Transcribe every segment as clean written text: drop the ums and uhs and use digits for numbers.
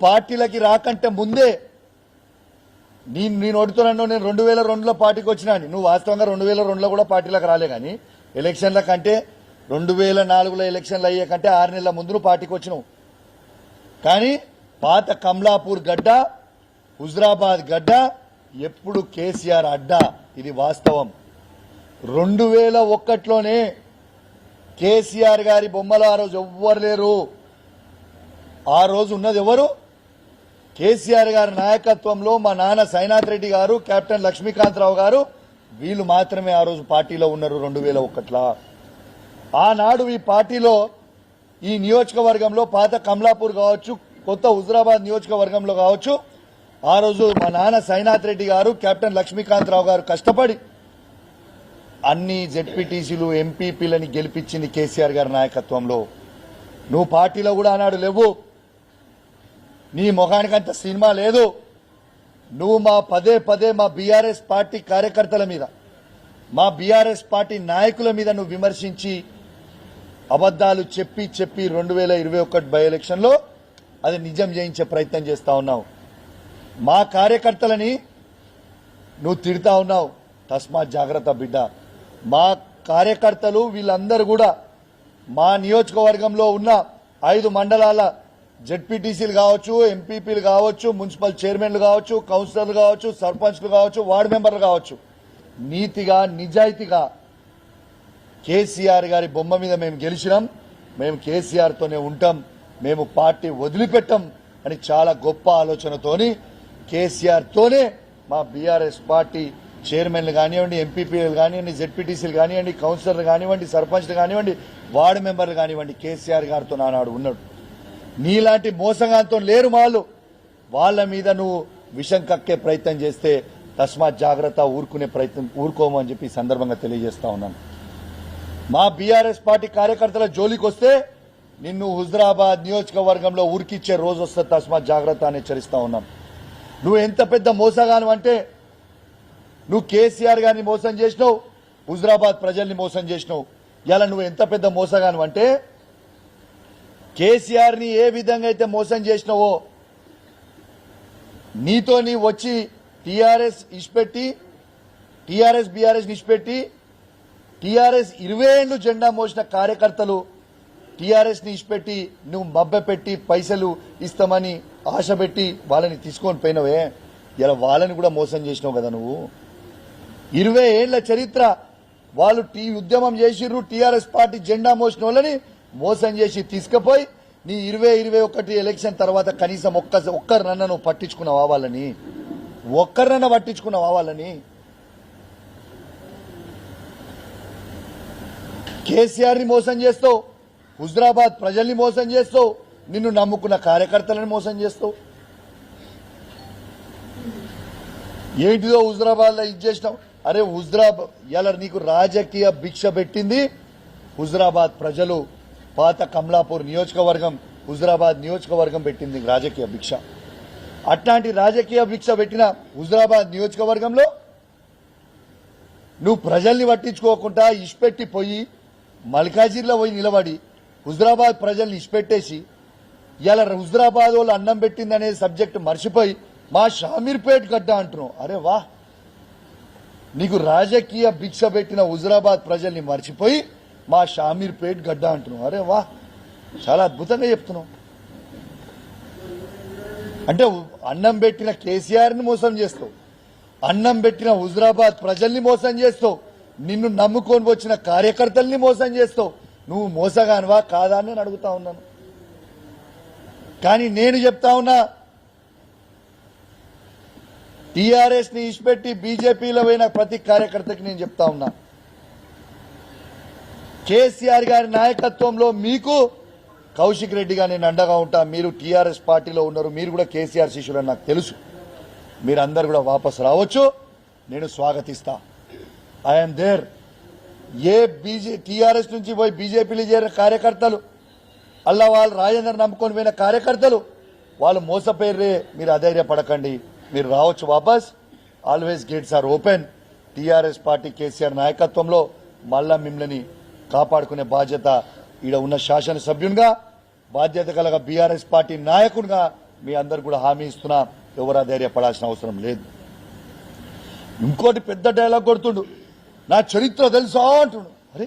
పార్టీలకి రాకంటే ముందే నేను అడుగుతున్నాను. నేను 2002లో పార్టీకి వచ్చినా. నువ్వు వాస్తవంగా 2002లో కూడా పార్టీలకు రాలే. కానీ ఎలక్షన్ల కంటే 2004లో ఎలక్షన్లు అయ్యే కంటే 6 నెలల ముందు నువ్వు పార్టీకి వచ్చినావు. కానీ పాత కమలాపూర్ గడ్డ, హుజరాబాద్ గడ్డ ఎప్పుడు కేసీఆర్ అడ్డా. ఇది వాస్తవం. 2001లోనే కేసీఆర్ గారి బొమ్మలు ఆ రోజు ఎవ్వరు లేరు. ఆ రోజు ఉన్నది ఎవరు? కేసీఆర్ గారి నాయకత్వంలో మా నాన్న సైనాథ్ రెడ్డి గారు, కెప్టెన్ లక్ష్మీకాంతరావు గారు, వీళ్ళు మాత్రమే ఆ రోజు పార్టీలో ఉన్నారు 2001లో. ఆనాడు ఈ పార్టీలో ఈ నియోజకవర్గంలో పాత కమలాపూర్ కావచ్చు, కొత్త హుజరాబాద్ నియోజకవర్గంలో కావచ్చు, ఆ రోజు మా నాన్న సైనాథ్ రెడ్డి గారు, కెప్టెన్ లక్ష్మీకాంతరావు గారు కష్టపడి అన్ని జెడ్పీటీసీలు, ఎంపీపీలని గెలిపించింది కేసీఆర్ గారి నాయకత్వంలో. నువ్వు పార్టీలో కూడా ఆనాడు లేవు. నీ మొఖానికంత సినిమా లేదు. నువ్వు పదే పదే మా బీఆర్ఎస్ పార్టీ కార్యకర్తల మీద, మా బీఆర్ఎస్ పార్టీ నాయకుల మీద నువ్వు విమర్శించి అబద్దాలు చెప్పి 2021 బై ఎలక్షన్లో అది నిజం చేయించే ప్రయత్నం చేస్తా ఉన్నావు. మా కార్యకర్తలని నువ్వు తిడతా ఉన్నావు. తస్మాత్ జాగ్రత్త బిడ్డ. మా కార్యకర్తలు వీళ్ళందరూ కూడా మా నియోజకవర్గంలో ఉన్న 5 మండలాల జెడ్పీటీసీలు కావచ్చు, ఎంపీపీలు కావచ్చు, మున్సిపల్ చైర్మన్లు కావచ్చు, కౌన్సిలర్లు కావచ్చు, సర్పంచ్లు కావచ్చు, వార్డు మెంబర్లు కావచ్చు, నీతిగా నిజాయితీగా కేసీఆర్ గారి బొమ్మ మీద మేము గెలిచినాం, మేము కేసీఆర్తోనే ఉంటాం, మేము పార్టీ వదిలిపెట్టాం అని చాలా గొప్ప ఆలోచనతోని కేసీఆర్తోనే మా బీఆర్ఎస్ పార్టీ చైర్మన్లు కానివ్వండి, ఎంపీపీలు కానివ్వండి, జెడ్పీటీసీలు కానివ్వండి, కౌన్సిలర్లు కానివ్వండి, సర్పంచ్లు కానివ్వండి, వార్డు మెంబర్లు కానివ్వండి, కేసీఆర్ గారితో నానాడు ఉన్నాడు. నీలాంటి మోసగాంతో లేరు వాళ్ళు. వాళ్ళ మీద నువ్వు విషం కక్కే ప్రయత్నం చేస్తే తస్మాత్ జాగ్రత్త, ఊరుకునే ప్రయత్నం ఊరుకోము అని చెప్పి సందర్భంగా తెలియజేస్తా ఉన్నాను. మా బీఆర్ఎస్ పార్టీ కార్యకర్తల జోలికి వస్తే నిన్ను హుజరాబాద్ నియోజకవర్గంలో ఉరికిచ్చే రోజు వస్తే తస్మాత్ జాగ్రత్త అని హెచ్చరిస్తా ఉన్నాను. నువ్వు ఎంత పెద్ద మోసగాను అంటే, నువ్వు కేసీఆర్ గారిని మోసం చేసినావు, హుజరాబాద్ ప్రజల్ని మోసం చేసినావు. ఇలా నువ్వు ఎంత పెద్ద మోసగాను అంటే, కేసీఆర్ ని ఏ విధంగా అయితే మోసం చేసినావో, నీతో నీ వచ్చి టీఆర్ఎస్ ఇష్పెట్టి, టీఆర్ఎస్ బీఆర్ఎస్ ఇష్పెట్టి, టీఆర్ఎస్ 20 ఏళ్లు జెండా మోసిన కార్యకర్తలు టీఆర్ఎస్ ని ఇష్పెట్టి నువ్వు మబ్బెపెట్టి పైసలు ఇస్తామని ఆశ పెట్టి వాళ్ళని తీసుకొని పోయినవే, ఇలా వాళ్ళని కూడా మోసం చేసినావు కదా నువ్వు. 20 ఏళ్ల చరిత్ర వాళ్ళు ఉద్యమం చేసిర్రు, టీఆర్ఎస్ పార్టీ జెండా మోసిన వాళ్ళని మోసం చేసి తీసుకుపోయి నీ 2021 ఎలక్షన్ తర్వాత కనీసం ఒక్కరినన్నా నువ్వు పట్టించుకున్నావా వాళ్ళని? ఒక్కరినన్నా పట్టించుకున్నావా వాళ్ళని? కేసీఆర్ ని మోసం చేస్తావు, హుజరాబాద్ ప్రజల్ని మోసం చేస్తావు, నిన్ను నమ్ముకున్న కార్యకర్తలను మోసం చేస్తావు. ఏంటిదో హుజరాబాద్ లో ఇచ్చేసినావు. అరే హుజరాబాద్ ఇలా నీకు రాజకీయ భిక్ష పెట్టింది హుజరాబాద్ ప్రజలు. పాత కమలాపూర్ నియోజకవర్గం, హుజరాబాద్ నియోజకవర్గం పెట్టింది రాజకీయ భిక్ష. అట్లాంటి రాజకీయ భిక్ష పెట్టిన హుజరాబాద్ నియోజకవర్గంలో నువ్వు ప్రజల్ని పట్టించుకోకుండా ఇష్పెట్టి పోయి మల్కాజిర్లో పోయి నిలబడి హుజరాబాద్ ప్రజల్ని ఇష్పెట్టేసి ఇలా హుజరాబాద్ వాళ్ళు అన్నం పెట్టిందనే సబ్జెక్ట్ మర్చిపోయి మా షామీర్పేట్ గడ్డ అంటున్నావు. అరే వా, నీకు రాజకీయ భిక్ష పెట్టిన హుజరాబాద్ ప్రజల్ని మర్చిపోయి మా షామీర్పేట్ గడ్డ అంటున్నావు. అరే వా, చాలా అద్భుతంగా చెప్తున్నావు. అంటే అన్నం పెట్టిన కేసీఆర్ ని మోసం చేస్తావు, అన్నం పెట్టిన హుజరాబాద్ ప్రజల్ని మోసం చేస్తావు, నిన్ను నమ్ముకొని వచ్చిన కార్యకర్తల్ని మోసం చేస్తావు. నువ్వు మోసగానివా కాదా అని నేను అడుగుతా ఉన్నాను. కానీ నేను చెప్తా ఉన్నా, టీఆర్ఎస్ ని ఇచ్చిపెట్టి బీజేపీలో పోయిన ప్రతి కార్యకర్తకి నేను చెప్తా ఉన్నా, కేసీఆర్ గారి నాయకత్వంలో మీకు కౌశిక్ రెడ్డిగా నేను అండగా ఉంటా. మీరు టీఆర్ఎస్ పార్టీలో ఉన్నారు, మీరు కూడా కేసీఆర్ శిష్యులని నాకు తెలుసు. మీరందరూ కూడా వాపసు రావచ్చు, నేను స్వాగతిస్తా. I'm there. ఏ టీఆర్ఎస్ నుంచి పోయి బీజేపీలో చేరిన కార్యకర్తలు, అలా వాళ్ళు రాజేందర్ నమ్ముకొని పోయిన కార్యకర్తలు వాళ్ళు మోసపోయిర్రే, మీరు అధైర్యపడకండి, మీరు రావచ్చు వాపస్. Always gates are open. TRS party KCR నాయకత్వంలో మళ్ళా మిమ్మల్ని కాపాడుకునే బాధ్యత ఈడ ఉన్న శాసనసభ్యునిగా, బాధ్యత కలగా బీఆర్ఎస్ పార్టీ నాయకునిగా మీ అందరు కూడా హామీ ఇస్తున్నా, ఎవరు ధైర్యపడాల్సిన అవసరం లేదు. ఇంకోటి పెద్ద డైలాగ్ కొడుతుండు, నా చరిత్ర తెలుసా అంటుండు. అరే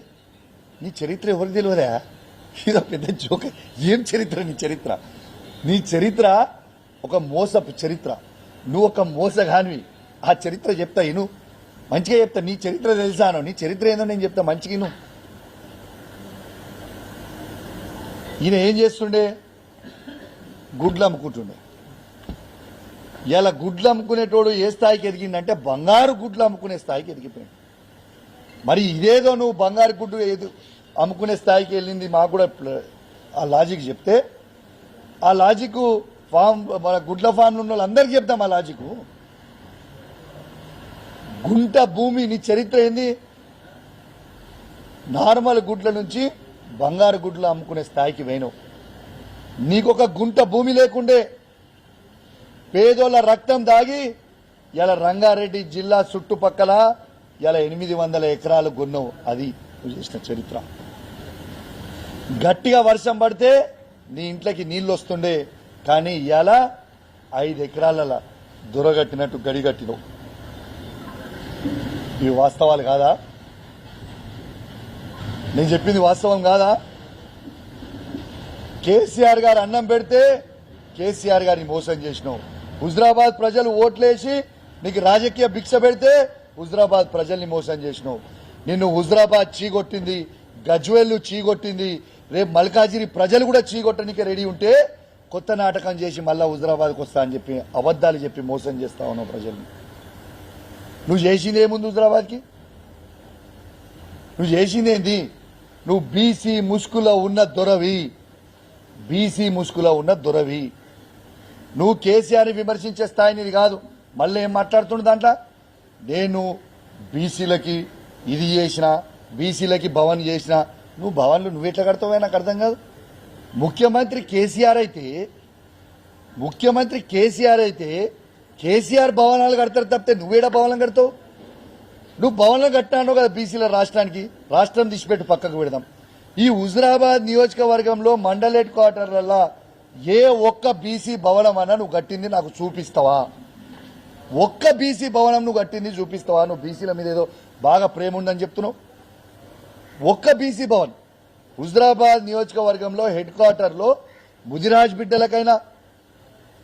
నీ చరిత్ర ఎవరికి తెలియదా? ఇదో పెద్ద జోక్. ఏం చరిత్ర నీ చరిత్ర? నీ చరిత్ర ఒక మోసపు చరిత్ర. నువ్వు ఒక మోసగానివి. ఆ చరిత్ర చెప్తా ఇను, మంచిగా చెప్తా. నీ చరిత్ర తెలుసాను, నీ చరిత్ర ఏందో నేను చెప్తా మంచిగా ఇను. ఈయన ఏం చేస్తుండే? గుడ్లు అమ్ముకుంటుండే. ఇలా గుడ్లు అమ్ముకునేటోడు ఏ స్థాయికి ఎదిగిందంటే బంగారు గుడ్లు అమ్ముకునే స్థాయికి ఎదిగిపోయాడు. మరి ఇదేదో నువ్వు బంగారు గుడ్డు అమ్ముకునే స్థాయికి వెళ్ళింది మాకు కూడా ఆ లాజిక్ చెప్తే, ఆ లాజిక్ ఫామ్ మన గుడ్ల ఫామ్లు ఉన్న వాళ్ళందరికీ చెప్తాం. ఆ లాజిక్ గుంట భూమి, నీ చరిత్ర ఏంది? నార్మల్ గుడ్ల నుంచి బంగారు గుడ్లు అమ్ముకునే స్థాయికి పోయినావు. నీకొక గుంట భూమి లేకుండే పేదోళ్ళ రక్తం దాగి ఇలా రంగారెడ్డి జిల్లా చుట్టుపక్కల ఇలా 800 ఎకరాలు కొన్నావు. అది నువ్వు చేసిన చరిత్ర. గట్టిగా వర్షం పడితే నీ ఇంట్లోకి నీళ్లు వస్తుండే, కానీ ఇలా 5 ఎకరాల దొరగట్టినట్టు గడిగట్టినావు. ఇవి వాస్తవాలు కాదా? నేను చెప్పింది వాస్తవం కాదా? కేసీఆర్ గారు అన్నం పెడితే కేసీఆర్ గారిని మోసం చేసినావు. హుజరాబాద్ ప్రజలు ఓట్లేసి నీకు రాజకీయ భిక్ష పెడితే హుజరాబాద్ ప్రజల్ని మోసం చేసినావు. నిన్ను హుజరాబాద్ చీగొట్టింది, గజ్వేల్ చీగొట్టింది, రేపు మల్కాజిరి ప్రజలు కూడా చీగొట్టడానికి రెడీ ఉంటే కొత్త నాటకం చేసి మళ్ళా హుజరాబాద్కి వస్తా అని చెప్పి అబద్దాలు చెప్పి మోసం చేస్తా ఉన్నావు ప్రజల్ని. నువ్వు చేసింది ఏముంది హుజరాబాద్కి? నువ్వు చేసిందేంది? నువ్వు బీసీ ముసుగులో ఉన్న దొరవి, బీసీ ముసుగులో ఉన్న దొరవి. నువ్వు కేసీఆర్ని విమర్శించే స్థాయి నీది కాదు. మళ్ళీ ఏం మాట్లాడుతుండ దాంట్లో? నేను బీసీలకి ఇది చేసిన, బీసీలకి భవన్ చేసిన. నువ్వు భవన్లు నువ్వెట్లా కడతావో నాకు అర్థం కాదు. ముఖ్యమంత్రి కేసీఆర్ అయితే కేసీఆర్ భవనాలు కడతారు తప్పితే నువ్వేడా భవనం కడతావు? నువ్వు భవనం కట్టాను కదా బీసీల రాష్ట్రానికి. రాష్ట్రం తీసిపెట్టి పక్కకు పెడదాం. ఈ హుజరాబాద్ నియోజకవర్గంలో మండల్ హెడ్ క్వార్టర్లలో ఏ ఒక్క బీసీ భవనం అన్నా నువ్వు కట్టింది నాకు చూపిస్తావా? ఒక్క బీసీ భవనం నువ్వు కట్టింది చూపిస్తావా? నువ్వు బీసీల మీద ఏదో బాగా ప్రేమ ఉందని చెప్తున్నావు. ఒక్క బీసీ భవన్ హుజరాబాద్ నియోజకవర్గంలో హెడ్ క్వార్టర్లో ముదిరాజ్ బిడ్డలకైనా,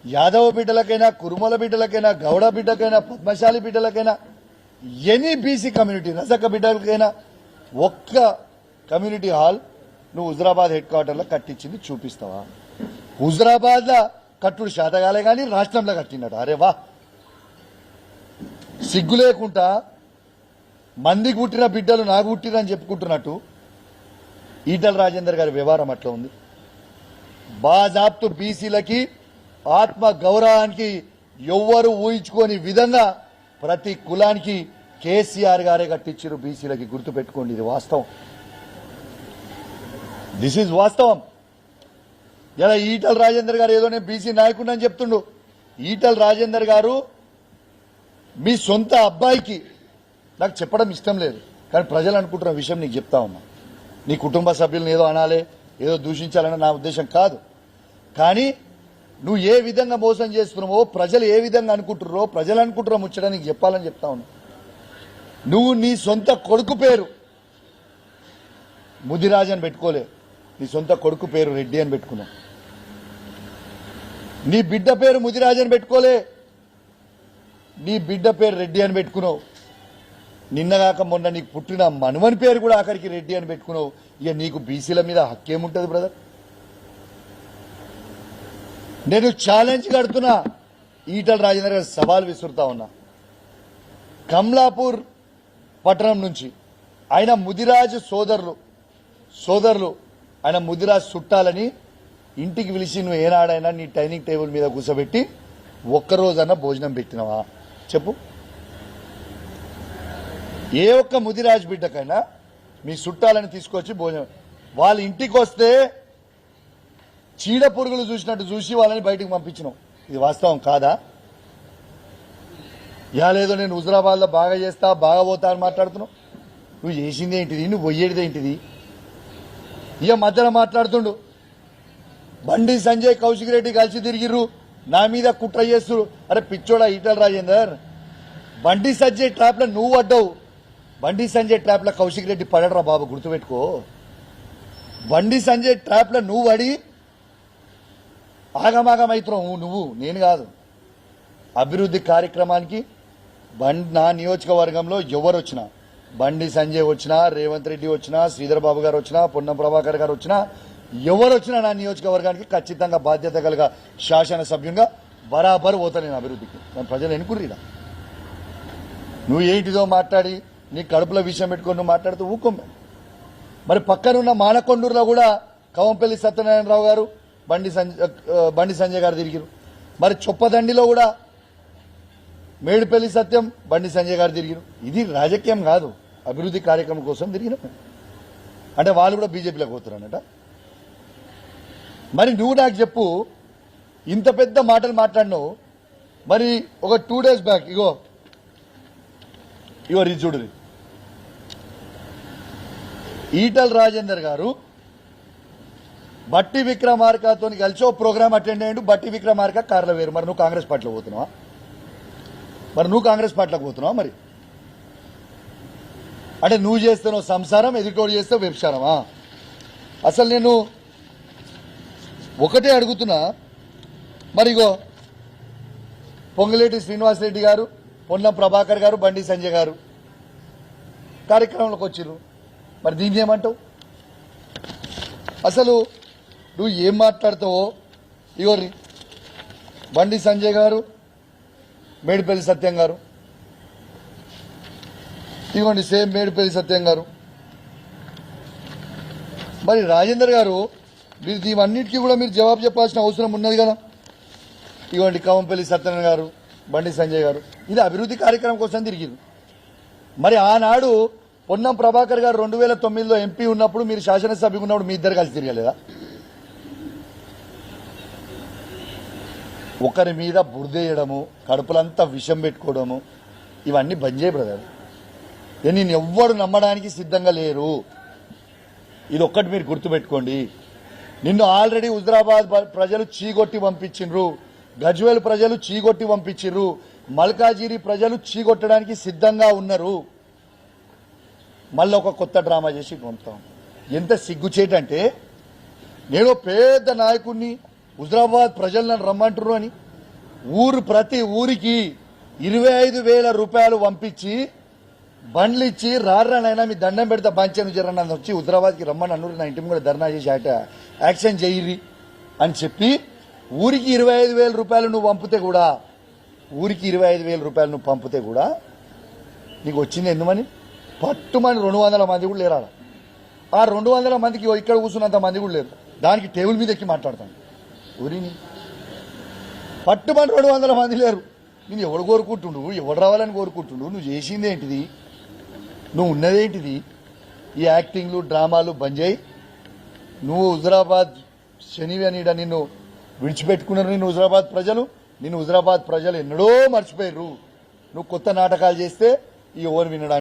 యాదవ బిడ్డలకైనా, కురుమల బిడ్డలకైనా, గౌడ బిడ్డకైనా, పద్మశాలి బిడ్డలకైనా, ఎనీ బీసీ కమ్యూనిటీ రజక బిడ్డలకైనా ఒక్క కమ్యూనిటీ హాల్ నువ్వు హుజరాబాద్ హెడ్ క్వార్టర్లో కట్టించింది చూపిస్తావా? హుజరాబాద్లో కట్టుడు శాతగాలే కానీ రాష్ట్రంలో కట్టినాడు. అరే వా, సిగ్గు లేకుండా మందికి పుట్టిన బిడ్డలు నాకు పుట్టిరని చెప్పుకుంటున్నట్టు ఈటల రాజేందర్ గారి వ్యవహారం అట్లా ఉంది. బాజాప్తు బీసీలకి ఆత్మ గౌరవానికి ఎవ్వరు ఊహించుకోని విధంగా ప్రతి కులానికి కేసీఆర్ గారే కట్టించారు బీసీలకి. గుర్తుపెట్టుకోండి, ఇది వాస్తవం. దిస్ ఈజ్ వాస్తవం. ఇలా ఈటల రాజేందర్ గారు ఏదో నేను బీసీ నాయకుడు అని చెప్తుండు. ఈటల రాజేందర్ గారు మీ సొంత అబ్బాయికి, నాకు చెప్పడం ఇష్టం లేదు కానీ ప్రజలు అనుకుంటున్న విషయం నీకు చెప్తా ఉన్నా. నీ కుటుంబ సభ్యులను ఏదో అనాలి, ఏదో దూషించాలని నా ఉద్దేశం కాదు. కానీ నువ్వు ఏ విధంగా మోసం చేస్తున్నావో, ప్రజలు ఏ విధంగా అనుకుంటున్నారో, ప్రజలు అనుకుంటున్న ముచ్చట నీకు చెప్పాలని చెప్తా ఉన్నా. నువ్వు నీ సొంత కొడుకు పేరు ముదిరాజ్ అని పెట్టుకోలే, నీ సొంత కొడుకు పేరు రెడ్డి అని పెట్టుకున్నావు. నీ బిడ్డ పేరు ముదిరాజ్ అని పెట్టుకోలే, నీ బిడ్డ పేరు రెడ్డి అని పెట్టుకున్నావు. నిన్నగాక మొన్న నీకు పుట్టిన మనవని పేరు కూడా ఆఖరికి రెడ్డి అని పెట్టుకున్నావు. ఇక నీకు బీసీల మీద హక్కేముంటుంది బ్రదర్? నేను ఛాలెంజ్ కడుతున్నా, ఈటల రాజేందర్ గారు సవాల్ విసురుతా ఉన్నా. కమలాపూర్ పట్టణం నుంచి ఆయన ముదిరాజు సోదరులు ఆయన ముదిరాజు చుట్టాలని ఇంటికి పిలిచి నువ్వు ఏనాడైనా నీ డైనింగ్ టేబుల్ మీద కూర్చోబెట్టి ఒక్కరోజన్నా భోజనం పెట్టినవా చెప్పు? ఏ ఒక్క ముదిరాజు బిడ్డకైనా మీ చుట్టాలని తీసుకొచ్చి భోజనం, వాళ్ళ ఇంటికి వస్తే చీడ పురుగులు చూసినట్టు చూసి వాళ్ళని బయటకు పంపించినావు. ఇది వాస్తవం కాదా? లేదో నేను హుజరాబాద్లో బాగా చేస్తా, బాగా పోతా అని మాట్లాడుతున్నావు. నువ్వు చేసింది ఏంటిది? నువ్వు పోయేది ఏంటిది? ఇక మధ్యలో మాట్లాడుతుండు బండి సంజయ్ కౌశిక్ రెడ్డి కలిసి తిరిగిర్రు, నా మీద కుట్ర చేస్తుడు. అరే పిచ్చోడా ఈటల రాజేందర్, బండి సంజయ్ ట్రాప్ లో నువ్వు అడ్డావు. బండి సంజయ్ ట్రాప్ లో కౌశిక్ రెడ్డి పడడరా బాబు, గుర్తుపెట్టుకో. బండి సంజయ్ ట్రాప్ లో నువ్వు అడి ఆగమాగమైతున్నావు నువ్వు, నేను కాదు. అభివృద్ధి కార్యక్రమానికి నా నియోజకవర్గంలో ఎవరు వచ్చినా, బండి సంజయ్ వచ్చినా, రేవంత్ రెడ్డి వచ్చినా, శ్రీధర్ బాబు గారు వచ్చినా, పొన్నం ప్రభాకర్ గారు వచ్చినా, ఎవరు వచ్చినా నా నియోజకవర్గానికి ఖచ్చితంగా బాధ్యత కలిగా శాసనసభ్యునిగా బరాబర్ పోతా నేను అభివృద్ధికి. నేను ప్రజలు ఎన్నుకుర్రీడా. నువ్వు ఏంటిదో మాట్లాడి నీ కడుపుల విషయం పెట్టుకొని నువ్వు మాట్లాడుతూ ఊకొమ్మే. మరి పక్కనున్న మానకొండూరులో కూడా కవంపల్లి సత్యనారాయణరావు గారు, బండి సంజయ్ గారు తిరిగిరు. మరి చొప్పదండిలో కూడా మేడిపల్లి సత్యం, బండి సంజయ్ గారు తిరిగిరు. ఇది రాజకీయం కాదు, అభివృద్ధి కార్యక్రమం కోసం తిరిగిన. అంటే వాళ్ళు కూడా బీజేపీలోకి పోతున్నారన్నట. మరి నువ్వు నాకు చెప్పు, ఇంత పెద్ద మాటలు మాట్లాడినావు. మరి ఒక 2 days బ్యాక్ ఇగో ఇది చూడు, ఈటల రాజేందర్ గారు బట్టి విక్రమార్కతో కలిసి ఓ ప్రోగ్రామ్ అటెండ్ అయ్యాడు. బట్టి విక్రమార్క కార్లో వేరు. మరి నువ్వు కాంగ్రెస్ పార్టీలో పోతున్నావా? మరి అంటే నువ్వు చేస్తున్నావు సంసారం, ఎదుటోడు చేస్తావు వ్యభిచారమా? అసలు నేను ఒకటే అడుగుతున్నా. మరిగో పొంగులేటి శ్రీనివాసరెడ్డి గారు, పొన్నం ప్రభాకర్ గారు, బండి సంజయ్ గారు కార్యక్రమంలోకి వచ్చిర్రు. మరి దీన్ని ఏమంటావు? అసలు నువ్వు ఏం మాట్లాడతావో. ఇగో బండి సంజయ్ గారు, మేడిపల్లి సత్యం గారు, ఇదిగోండి సేమ్ మేడిపల్లి సత్యం గారు. మరి రాజేందర్ గారు, మీరు ఇవన్నిటికీ కూడా మీరు జవాబు చెప్పాల్సిన అవసరం ఉన్నది కదా. ఇదిగోండి కవంపల్లి సత్యనారాయణ గారు, బండి సంజయ్ గారు, ఇది అభివృద్ధి కార్యక్రమం కోసం తిరిగింది. మరి ఆనాడు పొన్నం ప్రభాకర్ గారు 2009లో ఎంపీ ఉన్నప్పుడు, మీరు శాసనసభ్యులు ఉన్నప్పుడు మీ ఇద్దరు కలిసి తిరగలేదా? ఒకరి మీద బురదేయడము, కడుపులంతా విషం పెట్టుకోవడము, ఇవన్నీ బంద్ చేయ బ్రదర్. నేను ఎవ్వరు నమ్మడానికి సిద్ధంగా లేరు. ఇది ఒక్కటి మీరు గుర్తుపెట్టుకోండి. నిన్ను ఆల్రెడీ హుజరాబాద్ ప్రజలు చీగొట్టి పంపించిండ్రు, గజ్వేల్ ప్రజలు చీగొట్టి పంపించిండ్రు, మల్కాజిరి ప్రజలు చీగొట్టడానికి సిద్ధంగా ఉన్నారు. మళ్ళీ ఒక కొత్త డ్రామా చేసి పంపుతాం. ఎంత సిగ్గుచేటంటే, నేను పెద్ద నాయకుడిని, హుజరాబాద్ ప్రజలు నన్ను రమ్మంటున్నారు అని ప్రతి ఊరికి 25,000 రూపాయలు పంపించి బండ్లు ఇచ్చి, రానైనా మీ దండం పెడతా పంచాను జరన్న వచ్చి హుజరాబాద్కి రమ్మని అన్నారు. నా ఇంటి కూడా ధర్నా చేసి యాక్షన్ చెయ్యి అని చెప్పి ఊరికి 25,000 రూపాయలు నువ్వు పంపితే కూడా, ఊరికి 25,000 రూపాయలు నువ్వు పంపితే కూడా నీకు వచ్చింది ఎందుమని? పట్టుమని 200 మంది కూడా లేరా. ఆ 200 మందికి ఇక్కడ కూర్చున్నంత మంది కూడా లేరు. దానికి టేబుల్ మీద ఎక్కి మాట్లాడతాను. ఊరిని పట్టుమని 200 మంది లేరు. నేను ఎవడు కోరుకుంటుండు, ఎవడు రావాలని కోరుకుంటుండు? నువ్వు చేసింది ఏంటిది? నువ్వు ఉన్నదేంటిది? ఈ యాక్టింగ్లు, డ్రామాలు బంద్ చేయి. నువ్వు హుజరాబాద్ శనివి అని నిన్ను విడిచిపెట్టుకున్నారు. నిన్ను హుజరాబాద్ ప్రజలు ఎన్నడో మర్చిపోయారు. నువ్వు కొత్త నాటకాలు చేస్తే ఈ ఓన్ వినడానికి